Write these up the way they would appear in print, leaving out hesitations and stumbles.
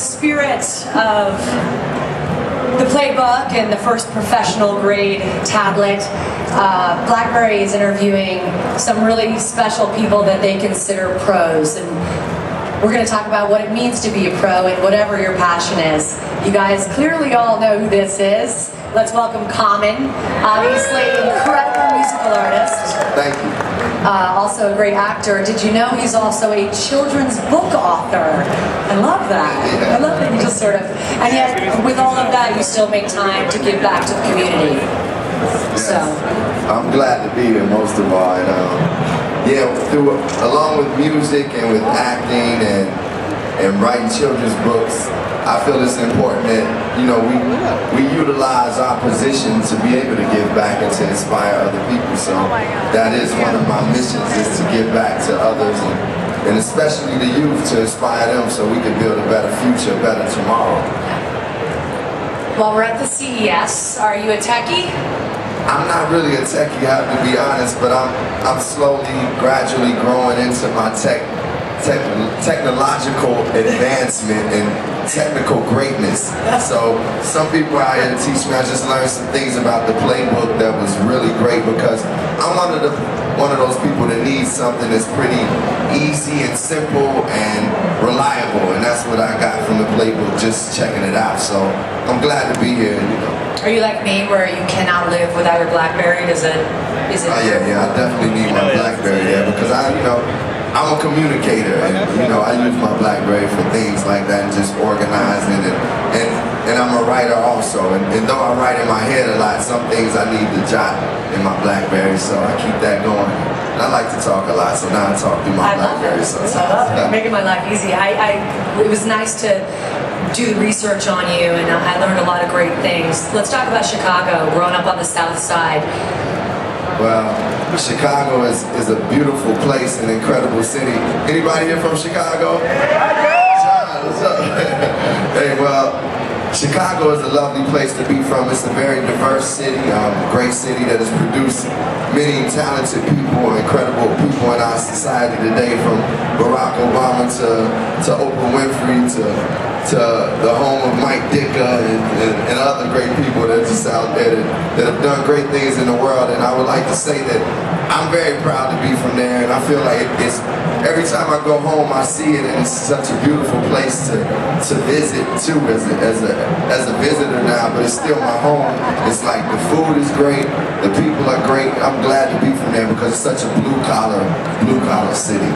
spirit of the playbook and the first professional grade tablet, BlackBerry is interviewing some really special people that they consider pros, and we're going to talk about what it means to be a pro in whatever your passion is. You guys clearly all know who this is. Let's welcome Common, obviously incredible musical artist. Thank you. Also a great actor. Did you know he's also a children's book author? I love that. I love that you just sort of, and yet with all of that you still make time to give back to the community. Yes. So I'm glad to be here most of all. And, along with music and with acting and writing children's books, I feel it's important that, you know, we utilize our position to be able to give back and to inspire other people. So that is one of my missions, is to give back to others and especially the youth, to inspire them so we can build a better future, a better tomorrow. Well, we're at the CES. Are you a techie? I'm not really a techie, I have to be honest, but I'm slowly, gradually growing into my technological advancement and technical greatness. So some people out here teach me. I just learned some things about the playbook that was really great, because I'm one of those people that needs something that's pretty easy and simple and reliable, and that's what I got from the playbook, just checking it out. So I'm glad to be here, you know. Are you like me, where you cannot live without your BlackBerry? Is it? Oh yeah, I definitely need my BlackBerry, because I'm a communicator, and I use my BlackBerry for things like that, and just organizing, and I'm a writer also, and though I write in my head a lot, some things I need to jot in my BlackBerry, so I keep that going. And I like to talk a lot, so now I talk through my BlackBerry sometimes. I love it. Making my life easy. It was nice to do the research on you, and I learned a lot of great things. Let's talk about Chicago, growing up on the South Side. Well, Chicago is a beautiful place, an incredible city. Anybody here from Chicago? John, what's up? Hey, well, Chicago is a lovely place to be from. It's a very diverse city, great city that has produced many talented people, incredible people in our society today, from Barack Obama to Oprah Winfrey to the home of Mike Ditka and other great people that are just out there that have done great things in the world. And I would like to say that I'm very proud to be from there, and I feel like it's every time I go home I see it, and it's such a beautiful place to visit too as a visitor now, but it's still my home. It's like the food is great, the people are great. I'm glad to be from there because it's such a blue collar city.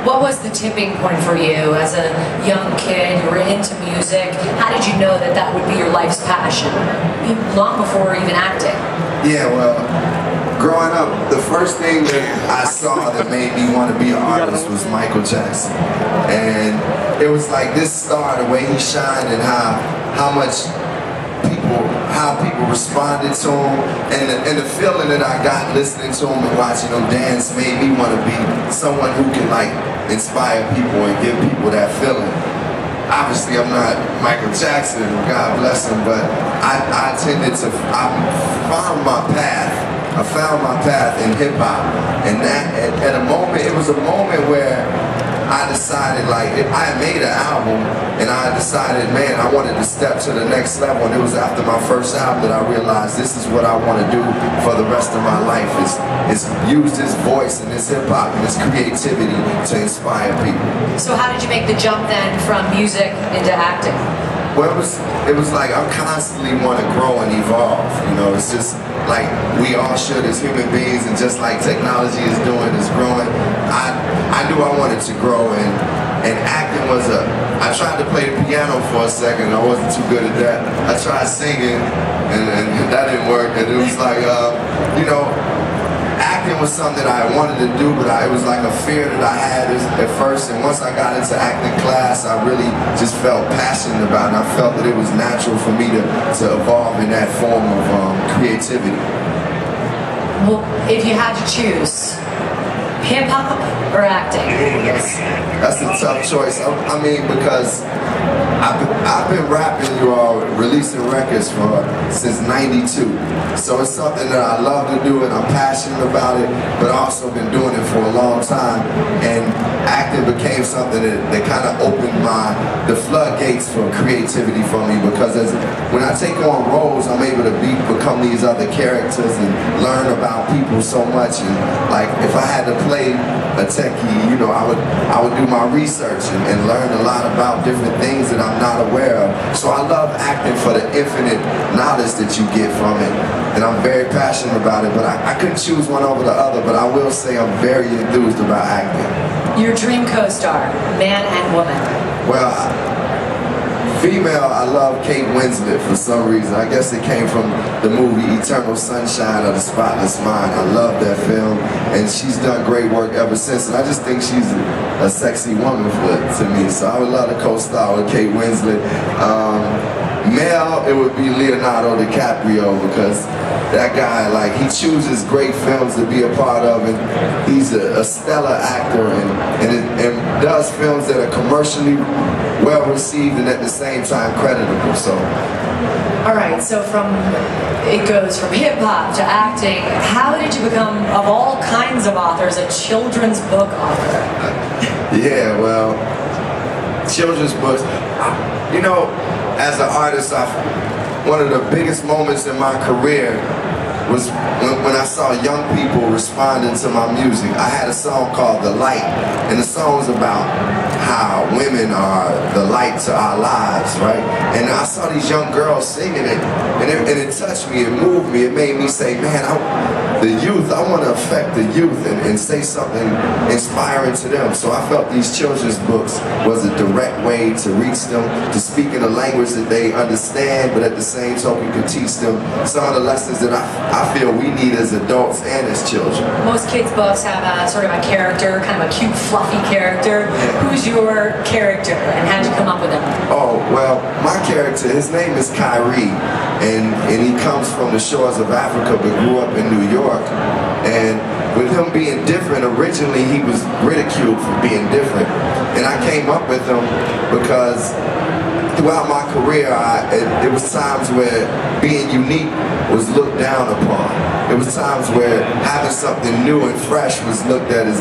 What was the tipping point for you as a young kid? You were into music. How did you know that that would be your life's passion? Long before even acting. Yeah, well, growing up, the first thing that I saw that made me want to be an artist was Michael Jackson. And it was like this star, the way he shined, and how people responded to him, and the feeling that I got listening to him and watching him dance made me want to be someone who can like inspire people and give people that feeling. Obviously I'm not Michael Jackson, God bless him, but I found my path. I found my path in hip hop, and that it was a moment where I decided, like, I had made an album, and I decided, man, I wanted to step to the next level. And it was after my first album that I realized this is what I want to do for the rest of my life, is use this voice and this hip hop and this creativity to inspire people. So how did you make the jump then from music into acting? Well, it was like I constantly want to grow and evolve. It's just like we all should as human beings, and just like technology is growing. I knew I wanted to grow, and acting was I tried to play the piano for a second, and I wasn't too good at that. I tried singing, and that didn't work. And it was like, acting was something that I wanted to do, but it was like a fear that I had at first. And once I got into acting class, I really just felt passionate about it. And I felt that it was natural for me to evolve in that form of creativity. Well, if you had to choose, hip hop or acting? That's a tough choice. I mean, because I've been rapping, you all, releasing records since '92. So it's something that I love to do and I'm passionate about it, but also been doing it for a long time. And acting became something that kind of opened the floodgates for creativity for me, because when I take on roles, I'm able to become these other characters and learn about people so much. And like if I had to play a techie, you know, I would do my research and learn a lot about different things that I'm not aware of. So I love acting for the infinite knowledge that you get from it, and I'm very passionate about it, but I couldn't choose one over the other, but I will say I'm very enthused about acting. Your dream co-star, man and woman. Well, female, I love Kate Winslet for some reason. I guess it came from the movie Eternal Sunshine of the Spotless Mind. I love that film, and she's done great work ever since, and I just think she's a sexy woman to me, so I would love to co-star with Kate Winslet. Male, it would be Leonardo DiCaprio, because that guy, like, he chooses great films to be a part of, and he's a stellar actor, and does films that are commercially well received and at the same time creditable. So, all right, so it goes from hip hop to acting. How did you become, of all kinds of authors, a children's book author? Yeah, well, children's books, you know, as an artist, one of the biggest moments in my career was when I saw young people responding to my music. I had a song called The Light, and the song's about how women are the light to our lives, right? And I saw these young girls singing it, and it touched me, it moved me, it made me say, man, the youth, I want to affect the youth and say something inspiring to them. So I felt these children's books was a direct way to reach them, to speak in a language that they understand, but at the same token could teach them some of the lessons that I feel we need as adults and as children. Most kids' books have a sort of a character, kind of a cute, fluffy character. Yeah. Who's your character, and how'd you come up with him? Oh, well, my character, his name is Kyrie, and he comes from the shores of Africa, but grew up in New York. And with him being different, originally he was ridiculed for being different. And I came up with him because throughout my career, it was times where being unique was looked down upon. It was times where having something new and fresh was looked at as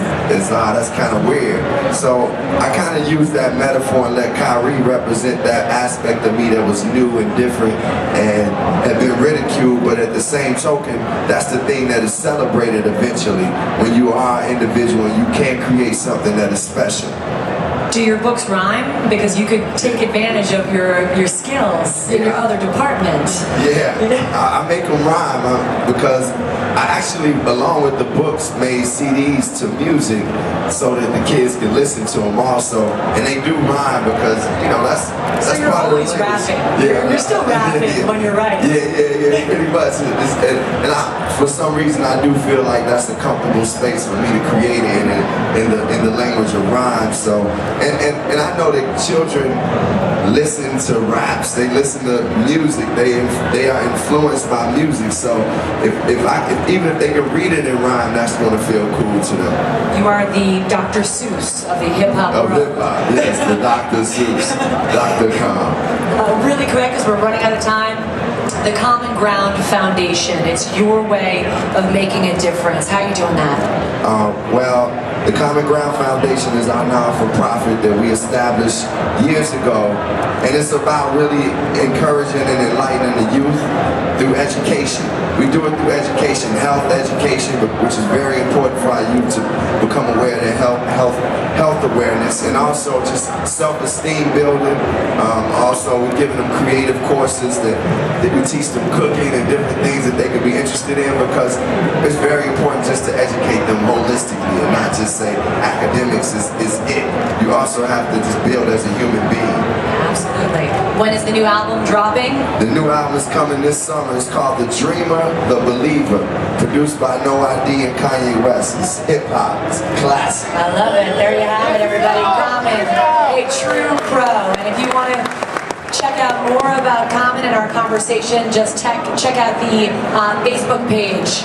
that's kind of weird. So I kind of used that metaphor and let Kyrie represent that aspect of me that was new and different and had been ridiculed, but at the same token, that's the thing that is celebrated eventually when you are an individual and you can create something that is special. Do your books rhyme? Because you could take advantage of your skills in your other department. Yeah, I make them rhyme because I actually, along with the books, made CDs to music so that the kids can listen to them also. And they do rhyme because, you know, that's so you're part always of the rapping. Yeah, you're still rapping when you're writing. Yeah, pretty much. And for some reason, I do feel like that's a comfortable space for me to create in the language of rhyme. So, and I know that children listen to raps, they listen to music, they are influenced by music. So even if they can read it in rhyme, that's going to feel cool to them. You are the Dr. Seuss of the hip hop world. Of hip hop, yes, the Dr. Seuss, Dr. Com. Really quick, because we're running out of time. The Common Ground Foundation, it's your way of making a difference. How are you doing that? Well, the Common Ground Foundation is our non-for-profit that we established years ago, and it's about really encouraging and enlightening the youth through education. We do it through education, health education, which is very important for our youth to become aware of their health awareness, and also just self-esteem building. Also, we're giving them creative courses that we teach them cooking and different things that they could be interested in, because it's very important just to educate them holistically and not just say academics is it. You also have to just build as a human being. Absolutely. When is the new album dropping? The new album is coming this summer. It's called The Dreamer, The Believer, produced by No ID and Kanye West. It's hip-hop. It's classic. I love it. There you have it, everybody. Common, a true pro. And if you want to check out more more about Common and our conversation, just check out the Facebook page,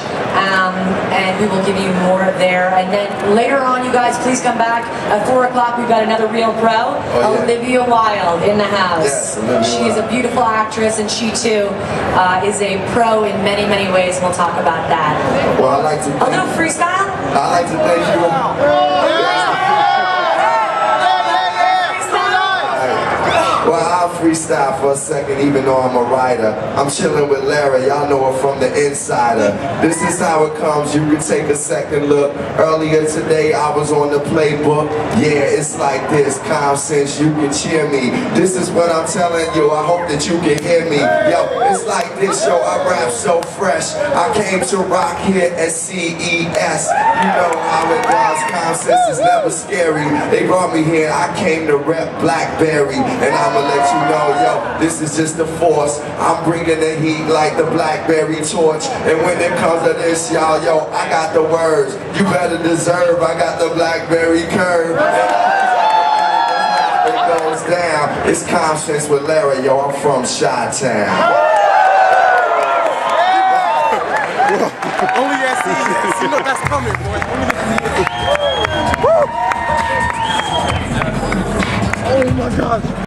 and we will give you more there. And then later on, you guys, please come back at 4 o'clock. We've got another real pro, Olivia Wilde, in the house. Yes, Olivia She is a beautiful actress, and she too is a pro in many, many ways. We'll talk about that. Well, I'd like to A little freestyle? I'd like to thank you. Well, I'll freestyle for a second, even though I'm a writer. I'm chilling with Lara, y'all know her from The Insider. This is how it comes, you can take a second look. Earlier today, I was on the playbook. Yeah, it's like this, calm sense, you can cheer me. This is what I'm telling you, I hope that you can hear me. Yo, it's like this, yo, I rap so fresh. I came to rock here at CES. You know how it goes, calm sense is never scary. They brought me here, I came to rep Blackberry. And I'ma let you know, yo, this is just the force. I'm bringing the heat like the blackberry torch. And when it comes to this, y'all, yo, I got the words. You better deserve, I got the blackberry curve. It goes down. It's Conscience with Lara, yo, I'm from Chi-Town. Only at CES. You know that's coming, boy. Only at CES. Oh my gosh.